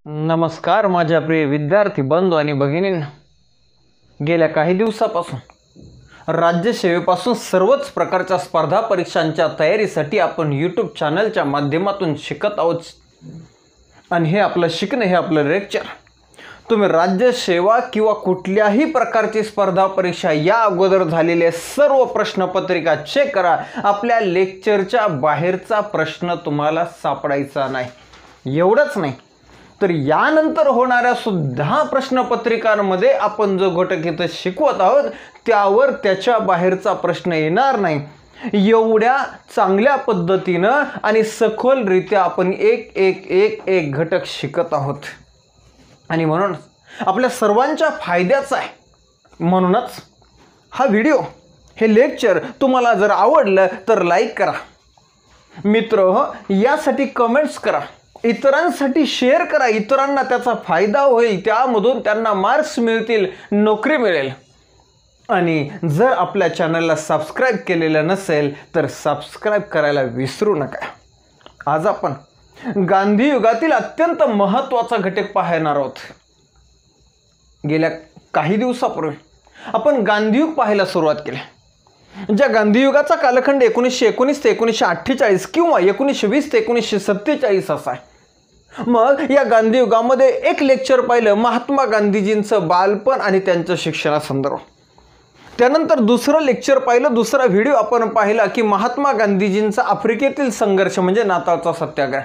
नमस्कार माझ्या प्रिय विद्यार्थी बंधू आणि भगिनींनो, गेल्या काही दिवसापासून राज्यसेवेपासून सर्वच प्रकारच्या स्पर्धा परीक्षांच्या तयारीसाठी आपण यूट्यूब चॅनलच्या माध्यमातून शिकत आहोत. आणि हे आपलं शिकणं, हे आपलं लेक्चर. तुम्ही राज्यसेवा किंवा कुठल्याही प्रकारची स्पर्धा परीक्षा या अगोदर झालेले सर्व प्रश्नपत्रिका चेक करा. आपल्या लेक्चरच्या बाहेरचा प्रश्न तुम्हाला सापडायचा नाही. एवढंच नाही तर यानंतर होणाऱ्या सुद्धा प्रश्नपत्रिकांमध्ये आपण जो घटक इथं शिकवत आहोत त्यावर त्याच्या बाहेरचा प्रश्न येणार नाही. एवढ्या चांगल्या पद्धतीनं आणि सखोलरित्या आपण एक घटक शिकत आहोत. आणि म्हणून आपल्या सर्वांच्या फायद्याचा आहे. म्हणूनच हा व्हिडिओ, हे लेक्चर तुम्हाला जर आवडलं तर लाईक करा, मित्र यासाठी कमेंट्स करा, इतरांसाठी शेअर करा. इतरांना त्याचा फायदा होईल, त्यामधून त्यांना मार्क्स मिळतील, नोकरी मिळेल. आणि जर आपल्या चॅनलला सबस्क्राईब केलेलं नसेल तर सबस्क्राईब करायला विसरू नका. आज आपण गांधी युगातील अत्यंत महत्त्वाचा घटक पाहणार आहोत. गेल्या काही दिवसापूर्वी आपण गांधीयुग पाहायला सुरुवात केली. ज्या गांधीयुगाचा कालखंड 1919 ते 1948 किंवा 1920 ते 1947 असा आहे. मग या गांधीयुगामध्ये एक लेक्चर पाहिलं महात्मा गांधीजींचं बालपण आणि त्यांच्या शिक्षणासंदर्भात. त्यानंतर दुसरं लेक्चर पाहिलं, दुसरा व्हिडिओ आपण पाहिला की महात्मा गांधीजींचा आफ्रिकेतील संघर्ष म्हणजे नाताळचा सत्याग्रह.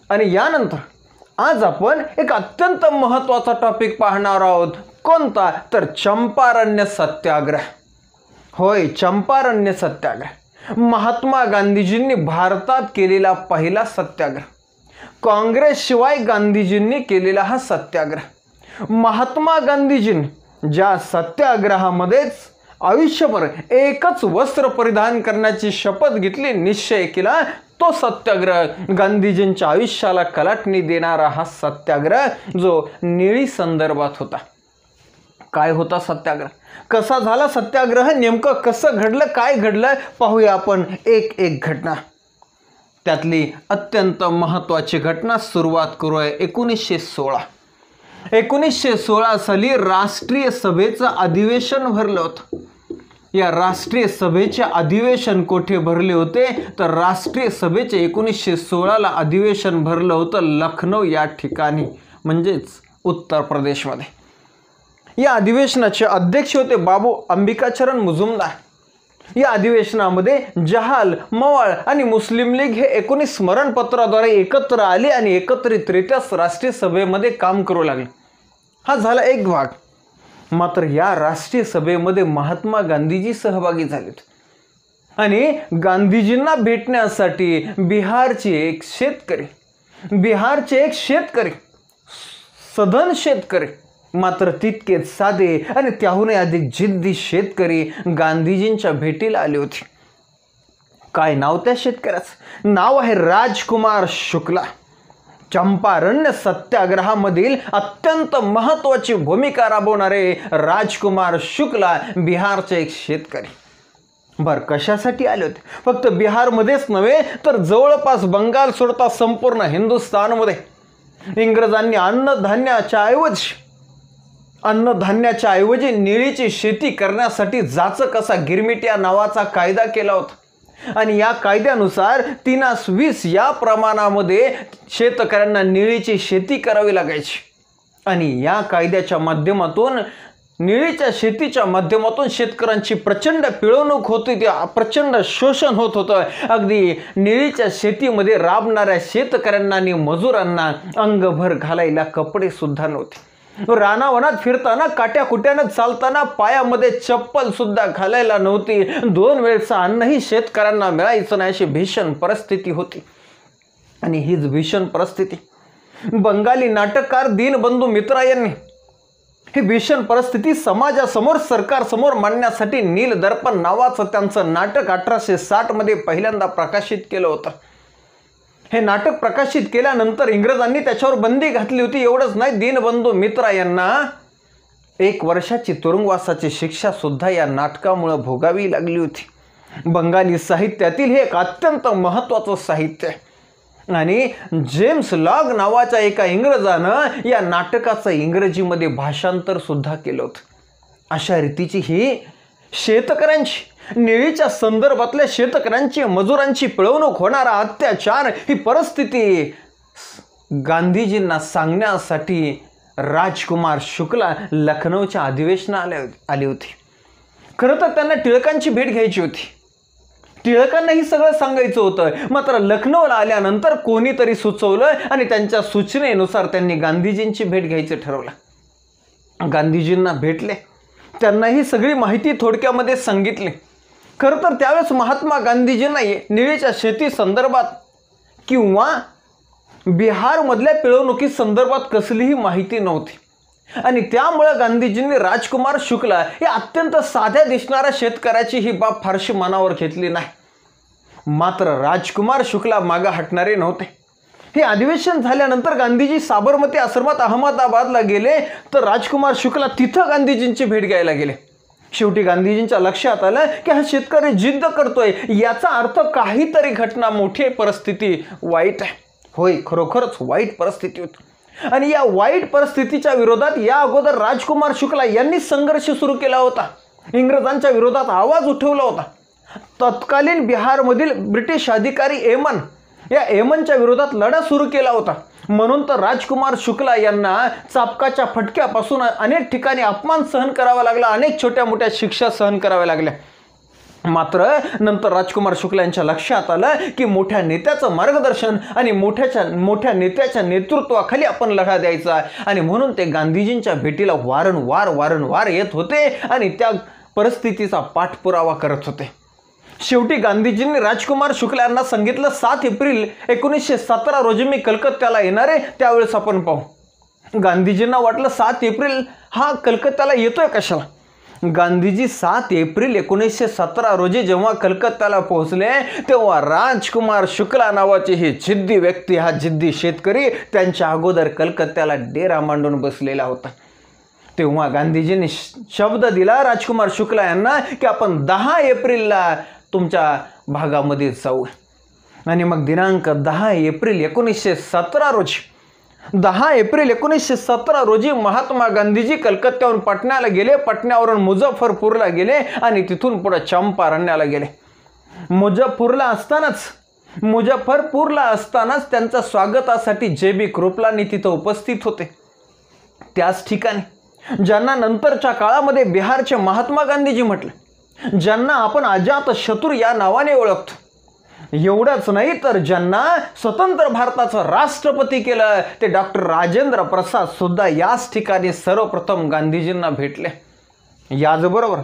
आणि यानंतर आज आपण एक अत्यंत महत्त्वाचा टॉपिक पाहणार आहोत. कोणता? तर चंपारण्य सत्याग्रह. होय, चंपारण्य सत्याग्रह. महात्मा गांधीजींनी भारतात केलेला पहिला सत्याग्रह. काँग्रेसशिवाय गांधीजींनी केलेला हा सत्याग्रह. महात्मा गांधीजींनी ज्या सत्याग्रहामध्येच आयुष्यभर एकच वस्त्र परिधान करण्याची शपथ घेतली, निश्चय केला, तो सत्याग्रह गांधीजींच्या आयुष्याला कलाटणी देणारा हा सत्याग्रह जो निळी संदर्भात होता. काय होता सत्याग्रह? कसा झाला सत्याग्रह? नेमकं कसं घडलं? काय घडलं? पाहूया आपण एक घटना. त्यातली अत्यंत महत्त्वाची घटना सुरुवात करूया 1916. 1916 साली राष्ट्रीय सभेचं अधिवेशन भरलं होतं. या राष्ट्रीय सभेचे अधिवेशन कोठे भरले होते? तर राष्ट्रीय सभेचे 1916ला अधिवेशन भरलं होतं लखनौ या ठिकाणी, म्हणजेच उत्तर प्रदेशमध्ये. या अधिवेशनाचे अध्यक्ष होते बाबू अंबिकाचरण मुजुमदार. या अधिवेशनामध्ये जहाल, मवाळ आणि मुस्लिम लीग हे 19 स्मरणपत्राद्वारे एकत्र आले आणि एकत्रितरित्या राष्ट्रीय सभेमध्ये काम करू लागले. हा झाला एक भाग. मात्र या राष्ट्रीय सभेमध्ये महात्मा गांधीजी सहभागी झालेत. आणि गांधीजींना भेटण्यासाठी बिहारचे एक शेतकरी सधन शेतकरी, मात्र तितकेच साधे आणि त्याहूनही अधिक जिद्दी शेतकरी गांधीजींच्या भेटीला आले होते. काय नाव त्या शेतकऱ्याचं? नाव आहे राजकुमार शुक्ला. चंपारण्य सत्याग्रहामधील अत्यंत महत्त्वाची भूमिका राबवणारे राजकुमार शुक्ला बिहारचे एक शेतकरी. बरं, कशासाठी आले होते? फक्त बिहारमध्येच नव्हे तर जवळपास बंगाल सोडता संपूर्ण हिंदुस्थानमध्ये इंग्रजांनी अन्नधान्याच्या ऐवजी निळीची शेती करण्यासाठी जाचक असा गिरमिट्या नावाचा कायदा केला होता. आणि या कायद्यानुसार 3:20 या प्रमाणामध्ये शेतकऱ्यांना निळीची शेती करावी लागायची. आणि या कायद्याच्या माध्यमातून, निळीच्या शेतीच्या माध्यमातून शेतकऱ्यांची प्रचंड पिळवणूक होती, प्रचंड शोषण होत होतं. अगदी निळीच्या शेतीमध्ये राबणाऱ्या शेतकऱ्यांना आणि मजुरांना अंगभर घालायला कपडे सुद्धा नव्हते. रानावनात फिरताना, काट्याकुट्यानं चालताना पायामध्ये चप्पल सुद्धा घालायला नव्हती. 2 वेळचं अन्नही शेतकऱ्यांना मिळायचं नाही, अशी भीषण परिस्थिती होती. आणि हीच भीषण परिस्थिती बंगाली नाटककार दीनबंधू मित्रा यांनी ही भीषण परिस्थिती समाजासमोर, सरकारसमोर मांडण्यासाठी नीलदर्पण नावाचं त्यांचं नाटक 1860 मध्ये पहिल्यांदा प्रकाशित केलं होतं. हे नाटक प्रकाशित केल्यानंतर इंग्रजांनी त्याच्यावर बंदी घातली होती. एवढंच नाही, दीनबंधू मित्रा यांना 1 वर्षाची तुरुंगवासाची शिक्षा सुद्धा या नाटकामुळे भोगावी लागली होती. बंगाली साहित्यातील हे एक अत्यंत महत्त्वाचं साहित्य आहे. आणि जेम्स लॉग नावाच्या एका इंग्रजानं या नाटकाचं इंग्रजीमध्ये भाषांतर सुद्धा केलं होतं. अशा रीतीची ही शेतकऱ्यांची, निळीच्या संदर्भातल्या शेतकऱ्यांची, मजुरांची पिळवणूक होणारा अत्याचार, ही परिस्थिती गांधीजींना सांगण्यासाठी राजकुमार शुक्ला लखनौच्या अधिवेशनाला आली होती. खरं तर त्यांना टिळकांची भेट घ्यायची होती. टिळकांना ही सगळं सांगायचं होतं. मात्र लखनौला आल्यानंतर कोणीतरी सुचवलं आणि त्यांच्या सूचनेनुसार त्यांनी गांधीजींची भेट घ्यायचं ठरवलं. गांधीजींना भेटले, त्यांना ही सगळी माहिती थोडक्यामध्ये सांगितली. खरं तर त्यावेळेस महात्मा गांधीजींना निळीच्या शेती संदर्भात किंवा बिहारमधल्या पिळवणुकी संदर्भात कसलीही माहिती नव्हती आणि त्यामुळे गांधीजींनी राजकुमार शुक्ला या अत्यंत साध्या दिसणाऱ्या शेतकऱ्याची ही बाब फारशी मनावर घेतली नाही. मात्र राजकुमार शुक्ला मागे हटणारे नव्हते. हे अधिवेशन झाल्यानंतर गांधीजी साबरमती आश्रमात अहमदाबादला गेले तर राजकुमार शुक्ला तिथं गांधीजींची भेट घ्यायला गेले. शेवटी गांधीजींच्या लक्षात आलं की हा शेतकरी जिद्द करतोय, याचा अर्थ काहीतरी घटना, मोठी परिस्थिती वाईट आहे. होय, खरोखरच वाईट परिस्थिती होती आणि या वाईट परिस्थितीच्या विरोधात या अगोदर राजकुमार शुक्ला यांनी संघर्ष सुरू केला होता. इंग्रजांच्या विरोधात आवाज उठवला होता. तत्कालीन बिहारमधील ब्रिटिश अधिकारी एमन, या एमनच्या विरोधात लढा सुरू केला होता. म्हणून तर राजकुमार शुक्ला यांना चापकाच्या फटक्यापासून अनेक ठिकाणी अपमान सहन करावा लागला, अनेक छोट्या मोठ्या शिक्षा सहन कराव्या लागल्या. मात्र नंतर राजकुमार शुक्ला यांच्या लक्षात आलं की मोठ्या नेत्याचं मार्गदर्शन आणि मोठ्या नेत्याच्या नेतृत्वाखाली आपण लढा द्यायचा आणि म्हणून ते गांधीजींच्या भेटीला वारंवार येत होते आणि त्या परिस्थितीचा पाठपुरावा करत होते. शेवटी गांधीजींनी राजकुमार शुक्ला यांना सांगितलं, 7 एप्रिल 1917 रोजी मी कलकत्त्याला येणार आहे, त्यावेळेस आपण पाहू. गांधीजींना वाटलं 7 एप्रिल हा कलकत्त्याला येतोय कशाला. गांधीजी 7 एप्रिल 1917 रोजी जेव्हा कलकत्त्याला पोहोचले तेव्हा राजकुमार शुक्ला नावाची ही जिद्दी व्यक्ती, हा जिद्दी शेतकरी त्यांच्या अगोदर कलकत्त्याला डेरा मांडून बसलेला होता. तेव्हा गांधीजींनी शब्द दिला राजकुमार शुक्ला यांना की आपण 10 एप्रिलला तुमच्या भागामध्ये जाऊ. आणि मग दिनांक 10 एप्रिल 1917 रोजी 10 एप्रिल 1917 रोजी महात्मा गांधीजी कलकत्त्यावरून पटण्याला गेले, पटण्यावरून मुझफ्फरपूरला गेले आणि तिथून पुढे चंपारण्याला गेले. मुझफ्फरपूरला असतानाच त्यांच्या स्वागतासाठी जे.बी. कृपलानी तिथं उपस्थित होते. त्याच ठिकाणी ज्यांना नंतरच्या काळामध्ये बिहारचे महात्मा गांधीजी म्हटले, ज्यांना आपण अजात शत्रू या नावाने ओळखतो, एवढंच नाही तर ज्यांना स्वतंत्र भारताचं राष्ट्रपती केलं ते डॉक्टर राजेंद्र प्रसाद सुद्धा याच ठिकाणी सर्वप्रथम गांधीजींना भेटले. याचबरोबर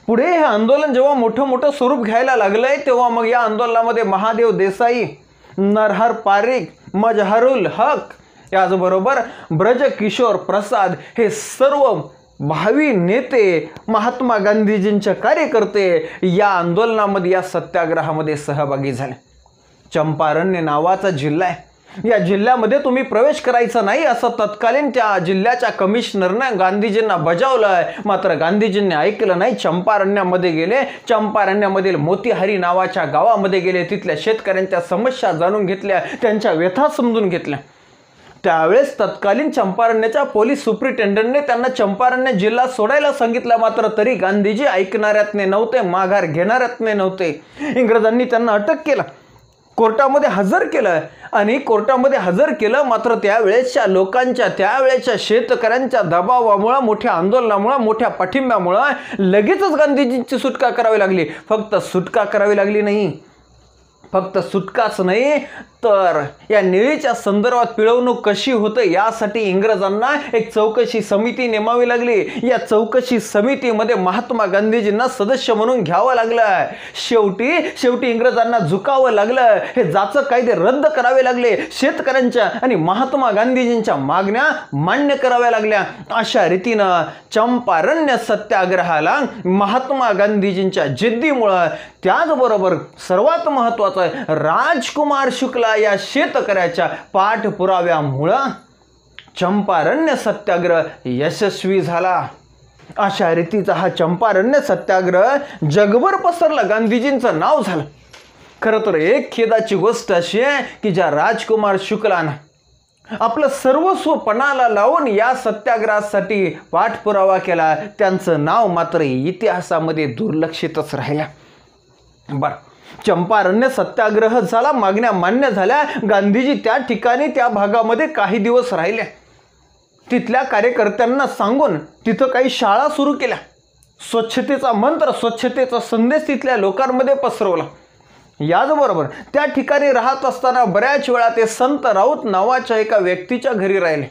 पुढे हे आंदोलन जेव्हा मोठं स्वरूप घ्यायला लागलंय तेव्हा मग या आंदोलनामध्ये महादेव देसाई, नरहर पारिक, मजहरुल हक, याचबरोबर ब्रजकिशोर प्रसाद हे सर्व भावी नेते, महात्मा गांधीजींचे कार्यकर्ते या आंदोलनामध्ये, या सत्याग्रहामध्ये सहभागी झाले. चंपारण्य नावाचा जिल्हा आहे, या जिल्ह्यामध्ये तुम्ही प्रवेश करायचा नाही असं तत्कालीन त्या जिल्ह्याच्या कमिशनरने गांधीजींना बजावलं. मात्र गांधीजींनी ऐकलं नाही, चंपारण्यामध्ये गेले. चंपारण्यामधील मोतीहारी नावाच्या गावामध्ये गेले, तिथल्या शेतकऱ्यांच्या समस्या जाणून घेतल्या, त्यांच्या व्यथा समजून घेतल्या. त्यावेळेस तत्कालीन चंपारण्याच्या पोलीस सुप्रिटेंडंटने त्यांना चंपारण्य जिल्हा सोडायला सांगितलं. मात्र तरी गांधीजी ऐकणाऱ्यातने नव्हते, माघार घेणाऱ्यातने नव्हते. इंग्रजांनी त्यांना अटक केलं, कोर्टामध्ये हजर केलं आणि कोर्टामध्ये हजर केलं. मात्र त्यावेळेसच्या लोकांच्या, त्यावेळेच्या शेतकऱ्यांच्या दबावामुळे, मोठ्या आंदोलनामुळे, मोठ्या पाठिंब्यामुळे लगेचच गांधीजींची सुटका करावी लागली. फक्त सुटका करावी लागली नाही, फक्त सुटकाच नाही तर या निळीच्या संदर्भात पिळवणूक कशी होते यासाठी इंग्रजांना एक चौकशी समिती नेमावी लागली. या चौकशी समितीमध्ये महात्मा गांधीजींना सदस्य म्हणून घ्यावं लागलं. शेवटी इंग्रजांना झुकावं लागलं. हे जाचक कायदे रद्द करावे लागले. शेतकऱ्यांच्या आणि महात्मा गांधीजींच्या मागण्या मान्य कराव्या लागल्या. अशा रीतीनं चंपारण्य सत्याग्रहाला महात्मा गांधीजींच्या जिद्दीमुळे, त्याचबरोबर सर्वात महत्त्वाचं राजकुमार शुक्ला या शेतकऱ्याच्या पाठपुराव्यामुळं चंपारण्य सत्याग्रह यशस्वी झाला. अशा रीतीचा हा चंपारण्य सत्याग्रह जगभर पसरला, गांधीजींचं नाव झालं. खरं तर एक खेदाची गोष्ट अशी आहे की ज्या राजकुमार शुक्लानं आपलं सर्वस्व पणाला लावून या सत्याग्रहासाठी पाठपुरावा केला, त्यांचं नाव मात्र इतिहासामध्ये दुर्लक्षितच राहिलं। बर, चंपारण्य सत्याग्रह झाला, मागण्या मान्य झाल्या, गांधीजी त्या ठिकाणी त्या भागामध्ये काही दिवस राहिले, तिथल्या कार्यकर्त्यांना सांगून तिथं काही शाळा सुरू केल्या, स्वच्छतेचा मंत्र, स्वच्छतेचा संदेश तिथल्या लोकांमध्ये पसरवला। याचबरोबर त्या ठिकाणी राहत असताना बऱ्याच वेळा ते संत राऊत नावाच्या एका व्यक्तीच्या घरी राहिले।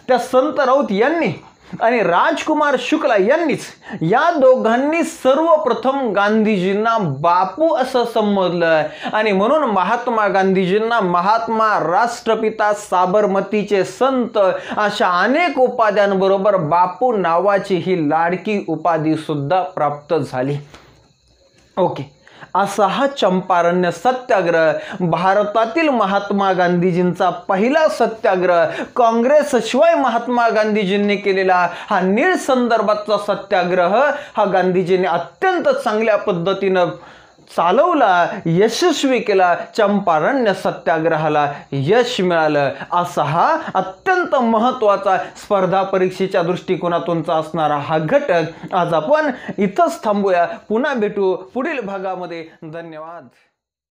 त्या संत राऊत यांनी आणि राजकुमार शुक्ला यांनीच, या दोघांनी सर्वप्रथम गांधीजींना बापू असं संबोधलं आणि म्हणून महात्मा गांधीजींना महात्मा, राष्ट्रपिता, साबरमतीचे संत अशा अनेक उपाध्यांबरोबर बापू नावाची ही लाडकी उपाधी सुद्धा प्राप्त झाली। ओके, असा हा चंपारण्य सत्याग्रह भारतातील महात्मा गांधीजींचा पहिला सत्याग्रह, काँग्रेसशिवाय महात्मा गांधीजींनी केलेला हा नीळ संदर्भातला सत्याग्रह हा गांधीजींनी अत्यंत चांगल्या पद्धतीनं चालवला, यशस्वी केला। चंपारण्य सत्याग्रहाला यश मिळालं। असा हा अत्यंत महत्त्वाचा स्पर्धा परीक्षेच्या दृष्टिकोनातूनचा असणारा हा घटक आज आपण इथंच थांबूया, पुन्हा भेटू पुढील भागामध्ये। धन्यवाद।